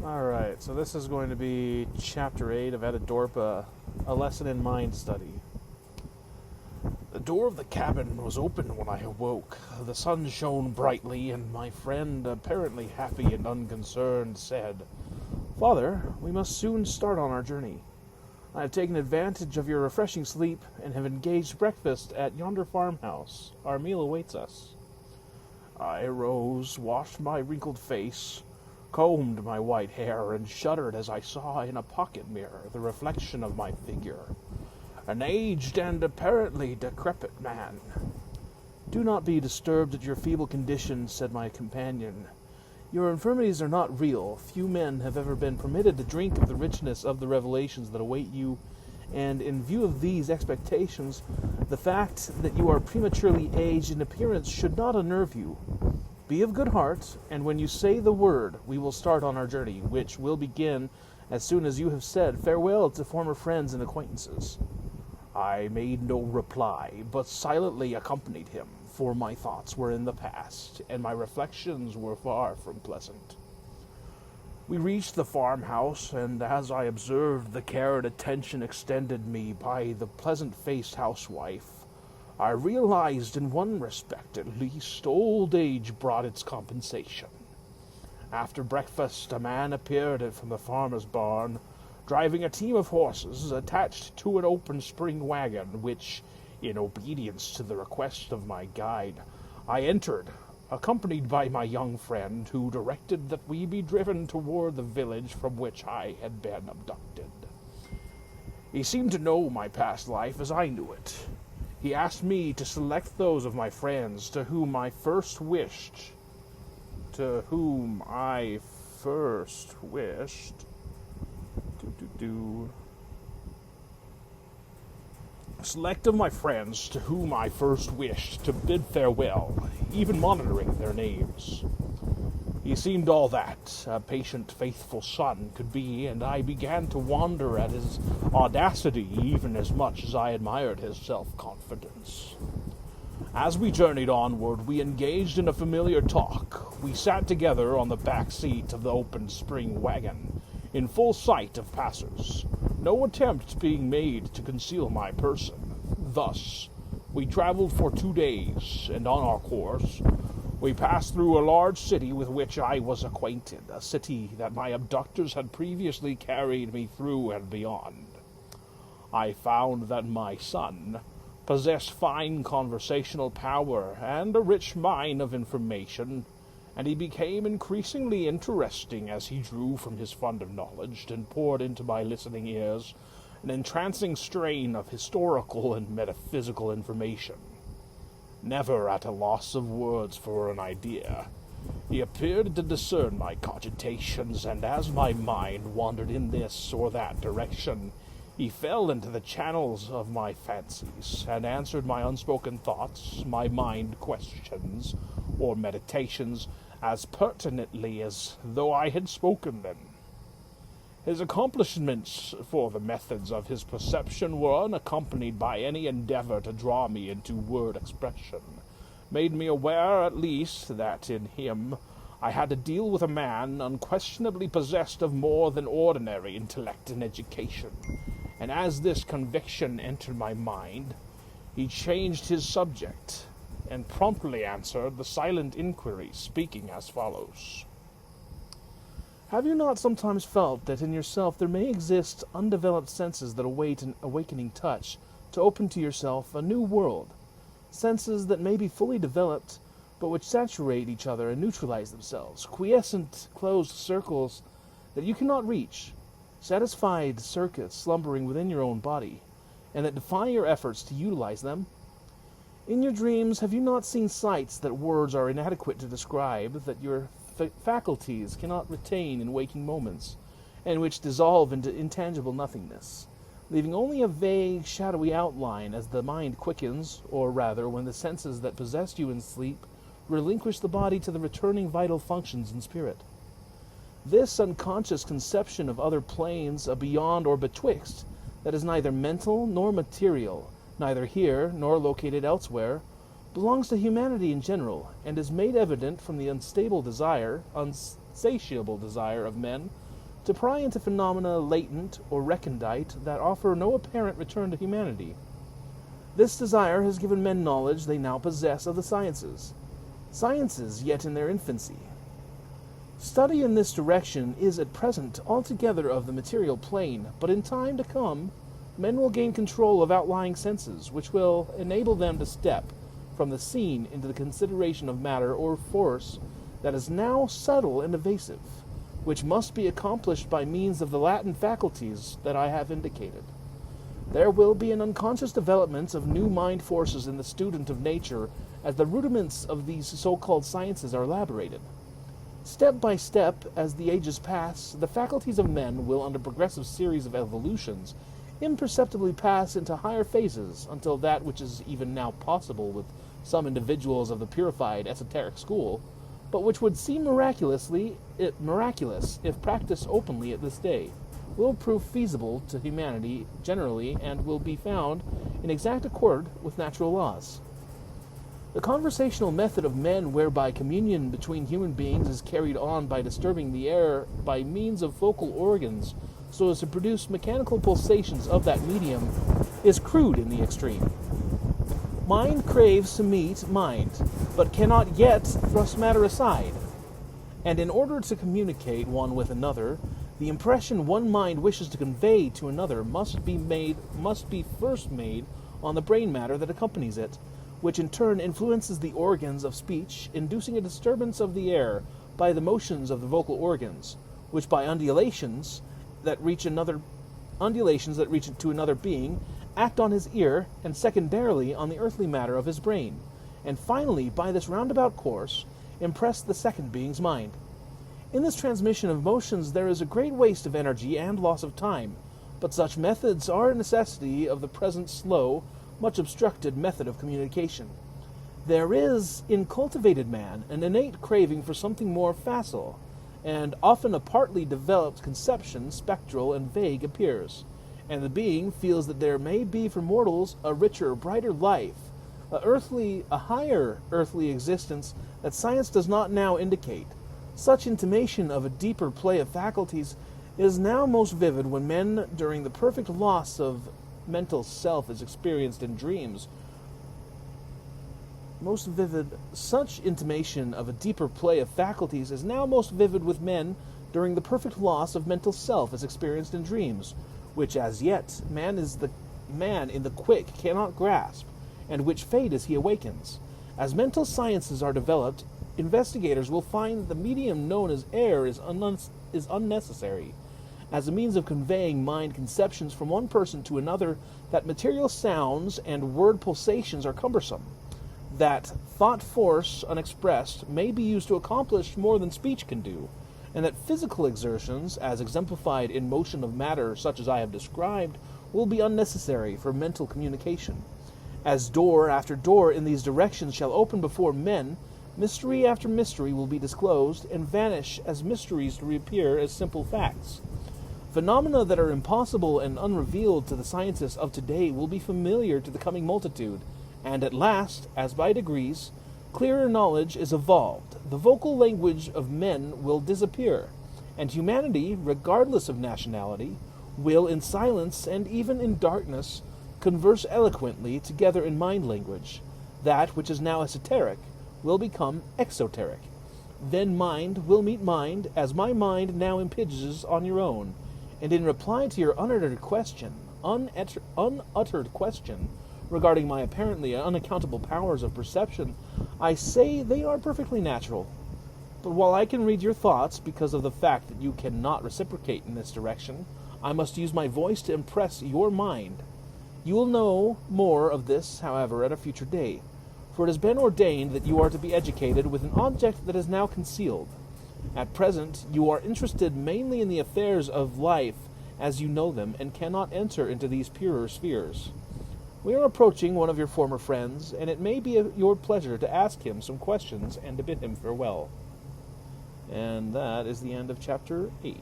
Alright, so this is going to be Chapter 8 of Etidorpha, a lesson in mind study. The door of the cabin was open when I awoke. The sun shone brightly, and my friend, apparently happy and unconcerned, said, "Father, we must soon start on our journey. I have taken advantage of your refreshing sleep and have engaged breakfast at yonder farmhouse. Our meal awaits us." I arose, washed my wrinkled face, combed my white hair, and shuddered as I saw in a pocket mirror the reflection of my figure, an aged and apparently decrepit man. "Do not be disturbed at your feeble condition," said my companion. "Your infirmities are not real. Few men have ever been permitted to drink of the richness of the revelations that await you, and in view of these expectations, the fact that you are prematurely aged in appearance should not unnerve you. Be of good heart, and when you say the word, we will start on our journey, which will begin as soon as you have said farewell to former friends and acquaintances." I made no reply, but silently accompanied him, for my thoughts were in the past, and my reflections were far from pleasant. We reached the farmhouse, and as I observed the care and attention extended me by the pleasant-faced housewife, I realized in one respect at least old age brought its compensation. After breakfast, a man appeared from the farmer's barn, driving a team of horses attached to an open spring wagon, which, in obedience to the request of my guide, I entered, accompanied by my young friend, who directed that we be driven toward the village from which I had been abducted. He seemed to know my past life as I knew it. He asked me to select those of my friends to whom I first wished. Select of my friends to whom I first wished to bid farewell, even monitoring their names. He seemed all that a patient, faithful son could be, and I began to wonder at his audacity even as much as I admired his self-confidence. As we journeyed onward, we engaged in a familiar talk. We sat together on the back seat of the open spring wagon, in full sight of passers, no attempt being made to conceal my person. Thus, we traveled for 2 days, and on our course, we passed through a large city with which I was acquainted, a city that my abductors had previously carried me through and beyond. I found that my son possessed fine conversational power and a rich mine of information, and he became increasingly interesting as he drew from his fund of knowledge and poured into my listening ears an entrancing strain of historical and metaphysical information. Never at a loss of words for an idea, he appeared to discern my cogitations, and as my mind wandered in this or that direction, he fell into the channels of my fancies, and answered my unspoken thoughts, my mind questions, or meditations, as pertinently as though I had spoken them. His accomplishments for the methods of his perception were unaccompanied by any endeavor to draw me into word expression, made me aware at least that in him I had to deal with a man unquestionably possessed of more than ordinary intellect and education, and as this conviction entered my mind, he changed his subject, and promptly answered the silent inquiry, speaking as follows. "Have you not sometimes felt that in yourself there may exist undeveloped senses that await an awakening touch to open to yourself a new world, senses that may be fully developed, but which saturate each other and neutralize themselves, quiescent closed circles that you cannot reach, satisfied circuits slumbering within your own body, and that defy your efforts to utilize them? In your dreams, have you not seen sights that words are inadequate to describe, that your faculties cannot retain in waking moments, and which dissolve into intangible nothingness, leaving only a vague, shadowy outline as the mind quickens, or rather, when the senses that possessed you in sleep relinquish the body to the returning vital functions in spirit? This unconscious conception of other planes, a beyond or betwixt, that is neither mental nor material, neither here nor located elsewhere, belongs to humanity in general, and is made evident from the unsatiable desire of men to pry into phenomena latent or recondite that offer no apparent return to humanity. This desire has given men knowledge they now possess of the sciences yet in their infancy. Study in this direction is at present altogether of the material plane, but in time to come, men will gain control of outlying senses, which will enable them to step from the seen into the consideration of matter or force that is now subtle and evasive, which must be accomplished by means of the latent faculties that I have indicated. There will be an unconscious development of new mind forces in the student of nature as the rudiments of these so-called sciences are elaborated. Step by step, as the ages pass, the faculties of men will, under progressive series of evolutions, imperceptibly pass into higher phases until that which is even now possible with some individuals of the purified esoteric school, but which would seem miraculous if practiced openly at this day, will prove feasible to humanity generally and will be found in exact accord with natural laws. The conversational method of men whereby communion between human beings is carried on by disturbing the air by means of vocal organs so as to produce mechanical pulsations of that medium is crude in the extreme. Mind craves to meet mind, but cannot yet thrust matter aside. And in order to communicate one with another, the impression one mind wishes to convey to another must be first made on the brain matter that accompanies it, which in turn influences the organs of speech, inducing a disturbance of the air by the motions of the vocal organs, which by undulations that reach to another being, act on his ear, and secondarily on the earthly matter of his brain, and finally, by this roundabout course, impress the second being's mind. In this transmission of motions there is a great waste of energy and loss of time, but such methods are a necessity of the present slow, much obstructed method of communication. There is, in cultivated man, an innate craving for something more facile, and often a partly developed conception, spectral and vague, appears, and the being feels that there may be for mortals a richer, brighter life, a higher earthly existence that science does not now indicate. Such intimation of a deeper play of faculties is now most vivid when men, during the perfect loss of mental self is experienced in dreams. Such intimation of a deeper play of faculties is now most vivid with men during the perfect loss of mental self is experienced in dreams, which as yet man in the quick cannot grasp, and which fade as he awakens. As mental sciences are developed, investigators will find that the medium known as air is unnecessary, as a means of conveying mind conceptions from one person to another, that material sounds and word pulsations are cumbersome, that thought force unexpressed may be used to accomplish more than speech can do, and that physical exertions, as exemplified in motion of matter such as I have described, will be unnecessary for mental communication. As door after door in these directions shall open before men, mystery after mystery will be disclosed, and vanish as mysteries to reappear as simple facts. Phenomena that are impossible and unrevealed to the scientists of today will be familiar to the coming multitude, and at last, as by degrees, clearer knowledge is evolved. The vocal language of men will disappear, and humanity, regardless of nationality, will in silence and even in darkness converse eloquently together in mind language. That which is now esoteric will become exoteric. Then mind will meet mind, as my mind now impinges on your own. And in reply to your unuttered question regarding my apparently unaccountable powers of perception, I say they are perfectly natural. But while I can read your thoughts because of the fact that you cannot reciprocate in this direction, I must use my voice to impress your mind. You will know more of this, however, at a future day, for it has been ordained that you are to be educated with an object that is now concealed. At present, you are interested mainly in the affairs of life as you know them, and cannot enter into these purer spheres. We are approaching one of your former friends, and it may be your pleasure to ask him some questions and to bid him farewell. And that is the end of Chapter 8.